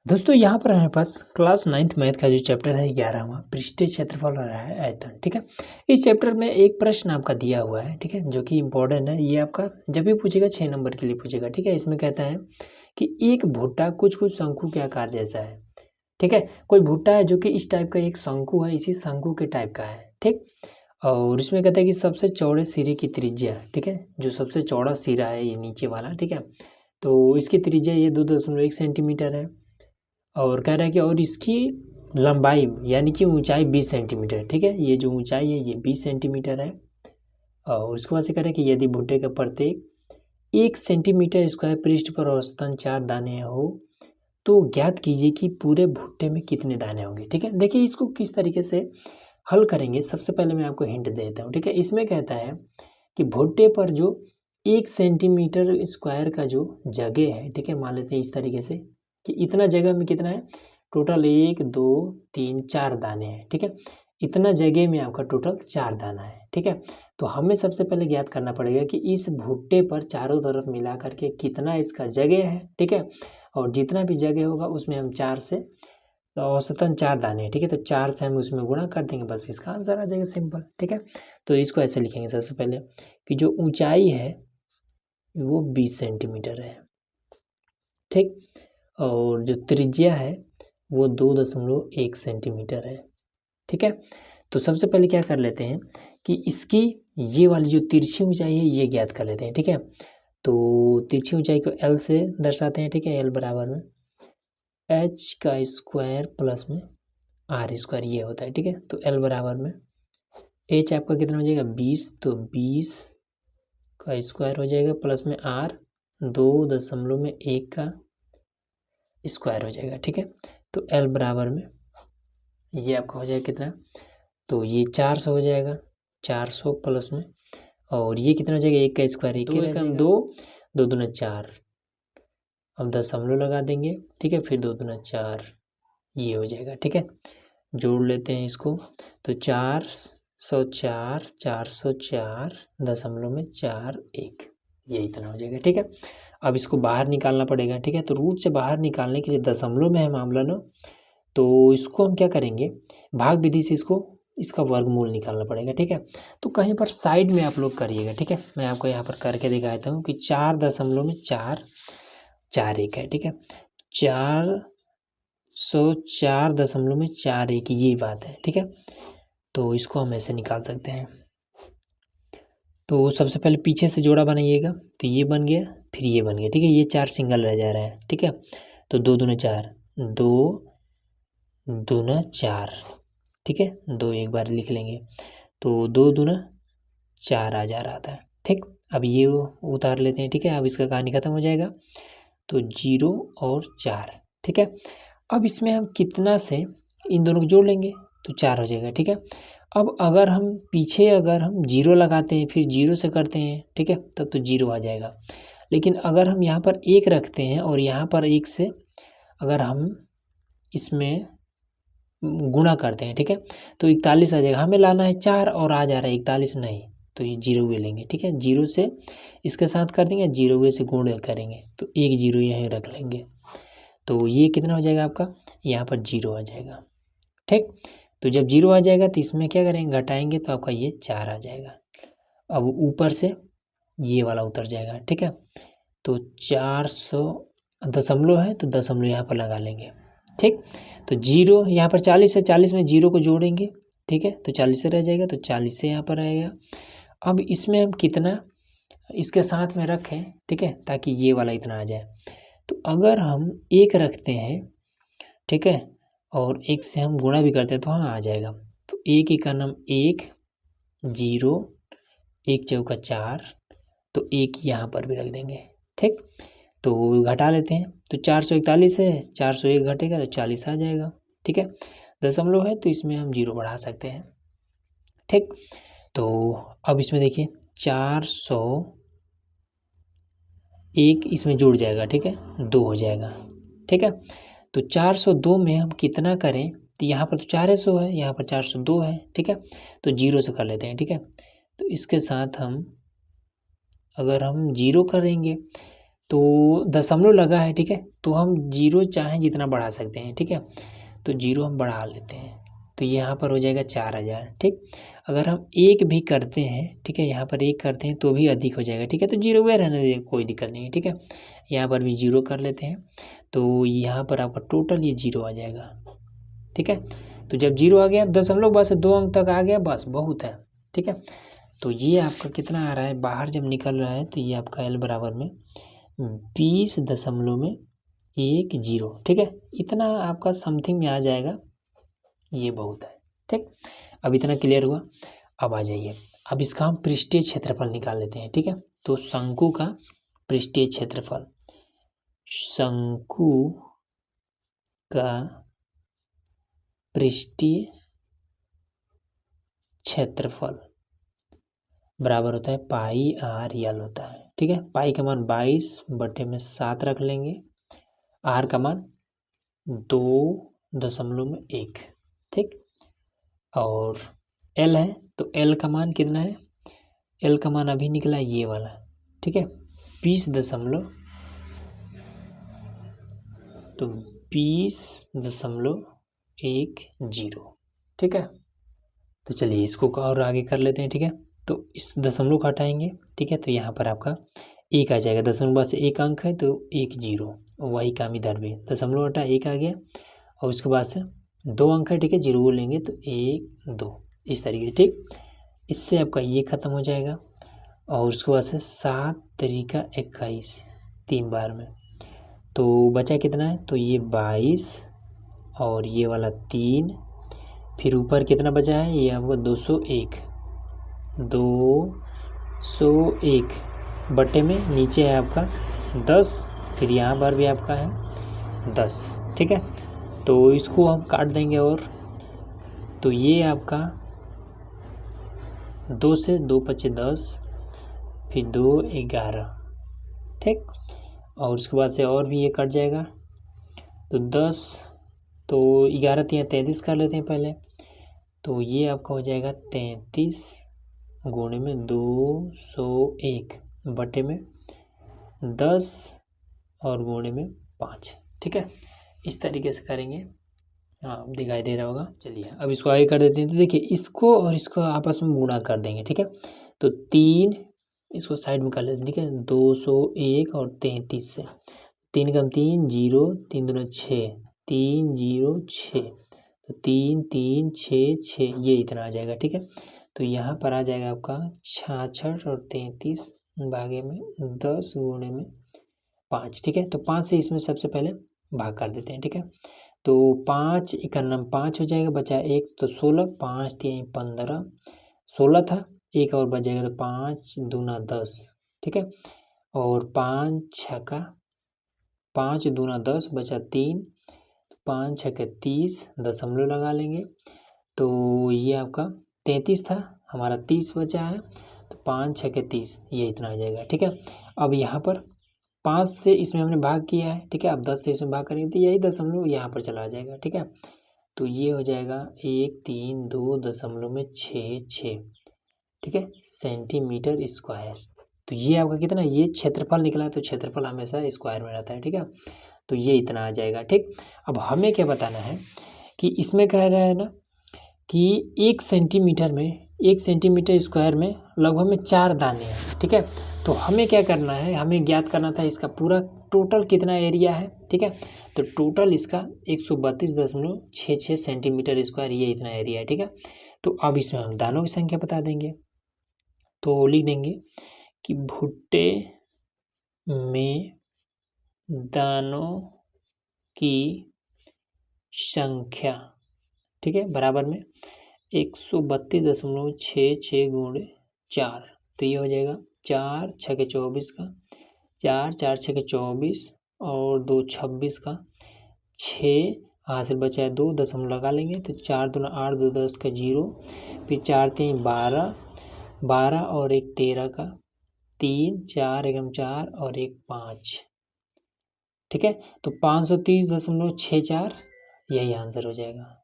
दोस्तों यहाँ पर हमारे पास क्लास 9th मैथ का जो चैप्टर है 11वां पृष्ठीय क्षेत्रफल और है आयतन। ठीक है, इस चैप्टर में एक प्रश्न आपका दिया हुआ है, ठीक है, जो कि इम्पोर्टेंट है। ये आपका जब भी पूछेगा 6 नंबर के लिए पूछेगा। ठीक है, इसमें कहता है कि एक भुट्टा कुछ कुछ शंकु के आकार जैसा है। ठीक है, कोई भुट्टा है जो कि इस टाइप का एक शंकु है, इसी शंकु के टाइप का है। ठीक, और इसमें कहता है कि सबसे चौड़े सिरे की त्रिज्या, ठीक है, जो सबसे चौड़ा सिरा है ये नीचे वाला, ठीक है, तो इसकी त्रिज्या ये 2.1 सेंटीमीटर है। और कह रहा है कि और इसकी लंबाई यानी कि ऊंचाई 20 सेंटीमीटर। ठीक है, ये जो ऊंचाई है ये 20 सेंटीमीटर है। और उसके बाद से कह रहा है कि यदि भुट्टे का प्रत्येक 1 सेंटीमीटर स्क्वायर पृष्ठ पर औसतन 4 दाने हो तो ज्ञात कीजिए कि पूरे भुट्टे में कितने दाने होंगे। ठीक है, देखिए इसको किस तरीके से हल करेंगे। सबसे पहले मैं आपको हिंट देता हूँ। ठीक है, इसमें कहता है कि भुट्टे पर जो 1 सेंटीमीटर स्क्वायर का जो जगह है, ठीक है, मान लेते हैं इस तरीके से कि इतना जगह में कितना है, टोटल 1 2 3 4 दाने हैं। ठीक है, इतना जगह में आपका टोटल 4 दाना है। ठीक है, तो हमें सबसे पहले ज्ञात करना पड़ेगा कि इस भुट्टे पर चारों तरफ मिला करके कितना इसका जगह है। ठीक है, और जितना भी जगह होगा उसमें हम 4 से, तो औसतन 4 दाने हैं। ठीक है, तो 4 से हम उसमें गुणा कर देंगे, बस इसका आंसर आ जाएगा, सिंपल। ठीक है, तो इसको ऐसे लिखेंगे सबसे पहले कि जो ऊंचाई है वो 20 सेंटीमीटर है। ठीक, और जो त्रिज्या है वो 2.1 सेंटीमीटर है। ठीक है, तो सबसे पहले क्या कर लेते हैं कि इसकी ये वाली जो तिरछी ऊंचाई है ये ज्ञात कर लेते हैं। ठीक है, तो तिरछी ऊंचाई को L से दर्शाते हैं। ठीक है, L बराबर में h का स्क्वायर प्लस में r स्क्वायर ये होता है। ठीक है, तो L बराबर में h आपका कितना हो जाएगा 20, तो 20 का स्क्वायर हो जाएगा प्लस में r 2.1 का स्क्वायर हो जाएगा। ठीक है, तो L बराबर में ये आपका हो जाएगा कितना, तो ये 400 हो जाएगा, 400 प्लस में, और ये कितना हो जाएगा 1 का स्क्वायर, 1 का 2, 2 दूना 4, हम दशमलव लगा देंगे। ठीक है, फिर 2 दूना 4 ये हो जाएगा। ठीक है, जोड़ लेते हैं इसको, तो 404 404.41 ये इतना हो जाएगा। ठीक है, अब इसको बाहर निकालना पड़ेगा। ठीक है, तो रूट से बाहर निकालने के लिए दशमलव में है मामला ना, तो इसको हम क्या करेंगे, भाग विधि से इसका वर्गमूल निकालना पड़ेगा। ठीक है, तो कहीं पर साइड में आप लोग करिएगा। ठीक है, मैं आपको यहाँ पर करके दिखाता हूँ कि 4.441 है। ठीक है, 404.41 ये बात है। ठीक है, तो इसको हम ऐसे निकाल सकते हैं। तो सबसे पहले पीछे से जोड़ा बनाइएगा, तो ये बन गया, फिर ये बन गया। ठीक है, ये 4 सिंगल रह जा रहा है। ठीक है, तो 2 दूना 4, 2 दूना 4। ठीक है, 2 एक बार लिख लेंगे, तो 2 दूना 4 आ जा रहा था। ठीक, अब ये उतार लेते हैं। ठीक है, अब इसका कहानी खत्म हो जाएगा, तो 0 और 4। ठीक है, अब इसमें हम कितना से इन दोनों को जोड़ लेंगे तो 4 हो जाएगा। ठीक है, अब अगर हम पीछे अगर हम 0 लगाते हैं फिर 0 से करते हैं, ठीक है, तब तो 0 आ जाएगा। लेकिन अगर हम यहाँ पर 1 रखते हैं और यहाँ पर 1 से अगर हम इसमें गुणा करते हैं, ठीक है, तो 41 आ जाएगा। हमें लाना है 4 और आ जा रहा है 41 नहीं, तो ये 0 वे लेंगे। ठीक है, 0 से इसके साथ कर देंगे, 0 वे से गुण करेंगे, तो 1 0 यहीं रख लेंगे, तो ये कितना हो जाएगा आपका, यहाँ पर 0 आ जाएगा। ठीक, तो जब 0 आ जाएगा तो इसमें क्या करेंगे, घटाएंगे, तो आपका ये 4 आ जाएगा। अब ऊपर से ये वाला उतर जाएगा। ठीक है, तो 400 दशमलव है तो दशमलव यहाँ पर लगा लेंगे। ठीक, तो 0 यहाँ पर 40 है, 40 में 0 को जोड़ेंगे। ठीक है, तो 40 से रह जाएगा, तो 40 से यहाँ पर रहेगा। अब इसमें हम कितना इसके साथ में रखें, ठीक है, ताकि ये वाला इतना आ जाए, तो अगर हम 1 रखते हैं, ठीक है, और 1 से हम गुणा भी करते हैं तो हाँ आ जाएगा। तो 1 का नाम 1 0 1 चौका 4, तो 1 यहाँ पर भी रख देंगे। ठीक, तो घटा लेते हैं, तो 441 है, 401 घटेगा तो 40 आ जाएगा। ठीक है, दशमलव है तो इसमें हम 0 बढ़ा सकते हैं। ठीक, तो अब इसमें देखिए 401 इसमें जुड़ जाएगा। ठीक है, 2 हो जाएगा। ठीक है, तो 402 में हम कितना करें, तो यहाँ पर तो 400 है, यहाँ पर 402 है। ठीक है, तो 0 से कर लेते हैं। ठीक है, तो इसके साथ हम अगर हम 0 करेंगे तो दशमलव लगा है, ठीक है, तो हम जीरो चाहें जितना बढ़ा सकते हैं, ठीक है। तो जीरो हम बढ़ा लेते हैं, तो यहाँ पर हो जाएगा 4000, ठीक। अगर हम एक भी करते हैं, ठीक है, यहाँ पर एक करते हैं तो भी अधिक हो जाएगा, ठीक है। तो जीरो वे रहने दें, कोई दिक्कत नहीं है, ठीक है। यहाँ पर भी जीरो कर लेते हैं, तो यहाँ पर आपका टोटल ये जीरो आ जाएगा, ठीक है। तो जब जीरो आ गया, दशमलव बस 2 अंक तक आ गया, बस बहुत है, ठीक है। तो ये आपका कितना आ रहा है, बाहर जब निकल रहा है तो ये आपका L बराबर में 20.10, ठीक है। इतना आपका समथिंग में आ जाएगा, ये बहुत है, ठीक। अब इतना क्लियर हुआ। अब आ जाइए, अब इसका हम पृष्ठीय क्षेत्रफल निकाल लेते हैं, ठीक है। तो शंकु का पृष्ठीय क्षेत्रफल, शंकु का पृष्ठीय क्षेत्रफल बराबर होता है पाई आर यल होता है, ठीक है। पाई का मान 22/7 रख लेंगे, आर का मान 2.1, ठीक। और एल है, तो एल का मान कितना है, एल का मान अभी निकला है ये वाला, ठीक है, 20.10, तो 20.10, ठीक है। तो चलिए इसको और आगे कर लेते हैं, ठीक है। तो इस दशमलव को हटाएंगे, ठीक है, तो यहाँ पर आपका एक आ जाएगा, दशमलव से एक अंक है तो 10, वही काम इधर भी, दशमलव हटा एक आ गया, और उसके बाद से 2 अंक है, ठीक है, जीरो लेंगे तो 1 2, इस तरीके से, ठीक। इससे आपका ये ख़त्म हो जाएगा, और उसके बाद से 7 तरीका 21 3 बार में, तो बचा कितना है, तो ये 22 और ये वाला 3, फिर ऊपर कितना बचा है, ये आपको 201 बटे में नीचे है आपका 10, फिर यहाँ पर भी आपका है 10, ठीक है। तो इसको हम काट देंगे, और तो ये आपका 2 से 2 पचे 10, फिर 2 11, ठीक। और उसके बाद से और भी ये कट जाएगा, तो 10, तो 11 3 33 कर लेते हैं पहले, तो ये आपका हो जाएगा 33 गुणे में 201 बटे में 10 और गुणे में 5, ठीक है। इस तरीके से करेंगे, हाँ दिखाई दे रहा होगा। चलिए अब इसको आगे कर देते हैं, तो देखिए इसको और इसको आपस में गुणा कर देंगे, ठीक है। तो 3 इसको साइड में कर लेते हैं, ठीक है, 201 और 33 से 3 कम 3 0, 3 दूना 6, 3 0 6, तो 3 3 6 6, ये इतना आ जाएगा, ठीक है। तो यहाँ पर आ जाएगा आपका 66 और 33 भागे में 10 गुणे में 5, ठीक है। तो 5 से इसमें सबसे पहले भाग कर देते हैं, ठीक है। तो 5 51 5 हो जाएगा, बचा 1 तो 16, 5 3 15, 16 था, एक और बच जाएगा, तो 5 दूना 10, ठीक है। और 5 छक्का 5 दूना 10 बचा 3, 5 छक्के 30, दशमलव लगा लेंगे, तो ये आपका 33 था, हमारा 30 बचा है, तो 5 छक्के 30, ये इतना आ जाएगा, ठीक है। अब यहाँ पर 5 से इसमें हमने भाग किया है, ठीक है। अब 10 से इसमें भाग करेंगे तो यही दशमलव यहाँ पर चला जाएगा, ठीक है। तो ये हो जाएगा 132.66, ठीक है, सेंटीमीटर स्क्वायर। तो ये आपका कितना, ये क्षेत्रफल निकला है, तो क्षेत्रफल हमेशा स्क्वायर में रहता है, ठीक है। तो ये इतना आ जाएगा, ठीक। अब हमें क्या बताना है कि इसमें कह रहा है ना कि 1 सेंटीमीटर स्क्वायर में लगभग में 4 दाने हैं, ठीक है। तो हमें क्या करना है, हमें ज्ञात करना था इसका पूरा टोटल कितना एरिया है, ठीक है। तो टोटल इसका 132.66 सेंटीमीटर स्क्वायर, ये इतना एरिया है, ठीक है। तो अब इसमें हम दानों की संख्या बता देंगे, तो लिख देंगे कि भुट्टे में दानों की संख्या, ठीक है, बराबर में 132.66 गुणे 4, तो ये हो जाएगा 4 छक्के 24 का, 4 4 छक्के 24 और 2 26 का, 6 हासिल बचा है 2, दशमलव लगा लेंगे, तो 4 दूना 8, 2 10 का 0, फिर 4 3 12, 12 और 1 13 का, 3 4 एकम 4 और 1 5, ठीक है। तो 530.64 यही आंसर हो जाएगा।